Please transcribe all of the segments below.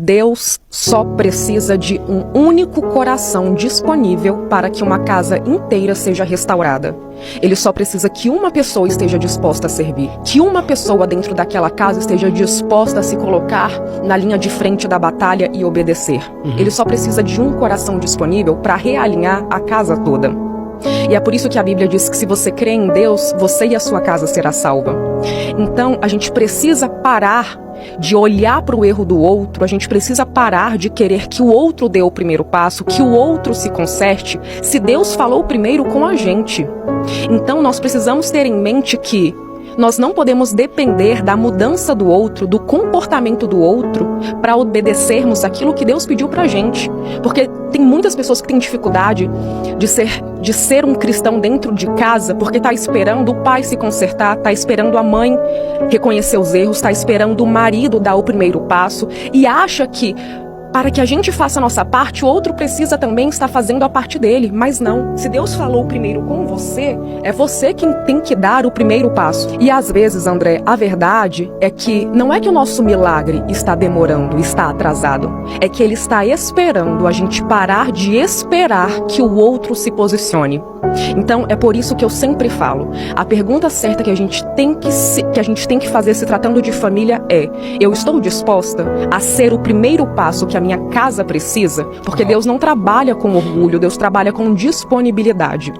Deus só precisa de um único coração disponível para que uma casa inteira seja restaurada. Ele só precisa que uma pessoa esteja disposta a servir, que uma pessoa dentro daquela casa esteja disposta a se colocar na linha de frente da batalha e obedecer. Ele só precisa de um coração disponível para realinhar a casa toda. E é por isso que a Bíblia diz que se você crê em Deus, você e a sua casa será salva. Então, a gente precisa parar de olhar para o erro do outro, a gente precisa parar de querer que o outro dê o primeiro passo, que o outro se conserte, se Deus falou primeiro com a gente. Então, nós precisamos ter em mente que nós não podemos depender da mudança do outro, do comportamento do outro, para obedecermos aquilo que Deus pediu pra gente. Porque tem muitas pessoas que têm dificuldade de ser um cristão dentro de casa, porque tá esperando o pai se consertar, tá esperando a mãe reconhecer os erros, tá esperando o marido dar o primeiro passo, e acha que para que a gente faça a nossa parte, o outro precisa também estar fazendo a parte dele. Mas não. Se Deus falou primeiro com você, é você quem tem que dar o primeiro passo. E às vezes, André, a verdade é que não é que o nosso milagre está demorando, está atrasado. É que ele está esperando a gente parar de esperar que o outro se posicione. Então, é por isso que eu sempre falo, a pergunta certa que a gente tem que fazer se tratando de família é: eu estou disposta a ser o primeiro passo que a minha casa precisa? Porque Deus não trabalha com orgulho, Deus trabalha com disponibilidade.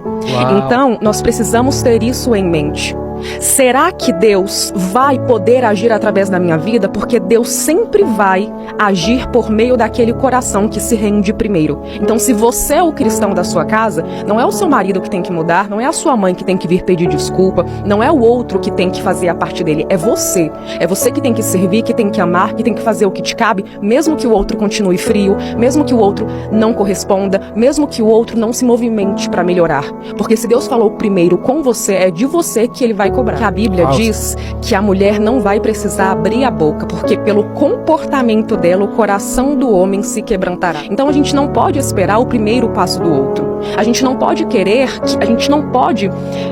Então, nós precisamos ter isso em mente. Será que Deus vai poder agir através da minha vida? Porque Deus sempre vai agir por meio daquele coração que se rende primeiro. Então, se você é o cristão da sua casa, não é o seu marido que tem que mudar, não é a sua mãe que tem que vir pedir desculpa, não é o outro que tem que fazer a parte dele, é você. É você que tem que servir, que tem que amar, que tem que fazer o que te cabe, mesmo que o outro continue frio, mesmo que o outro não corresponda, mesmo que o outro não se movimente para melhorar. Porque se Deus falou primeiro com você, é de você que ele vai cobrar. Que a Bíblia diz que a mulher não vai precisar abrir a boca, porque pelo comportamento dela, o coração do homem se quebrantará. Então a gente não pode esperar o primeiro passo do outro. A gente não pode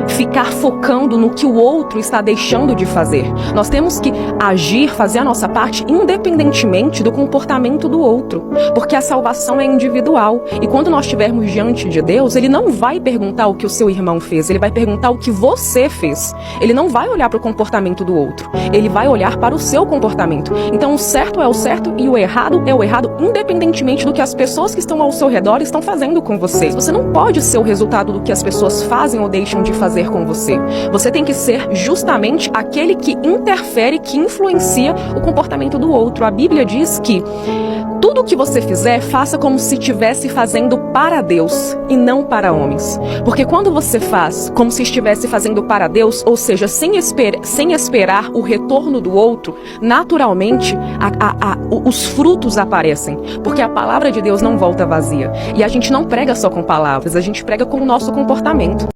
ficar focando no que o outro está deixando de fazer. Nós temos que agir, fazer a nossa parte, independentemente do comportamento do outro. Porque a salvação é individual. E quando nós estivermos diante de Deus, Ele não vai perguntar o que o seu irmão fez, Ele vai perguntar o que você fez. Ele não vai olhar para o comportamento do outro. Ele vai olhar para o seu comportamento. Então o certo é o certo e o errado é o errado, independentemente do que as pessoas que estão ao seu redor estão fazendo com você. Você não pode ser o resultado do que as pessoas fazem ou deixam de fazer com você. Você tem que ser justamente aquele que interfere, que influencia o comportamento do outro. A Bíblia diz que tudo que você fizer, faça como se estivesse fazendo para Deus e não para homens. Porque quando você faz como se estivesse fazendo para Deus, ou seja, sem esperar o retorno do outro, naturalmente os frutos aparecem. Porque a palavra de Deus não volta vazia. E a gente não prega só com palavras, a gente prega com o nosso comportamento.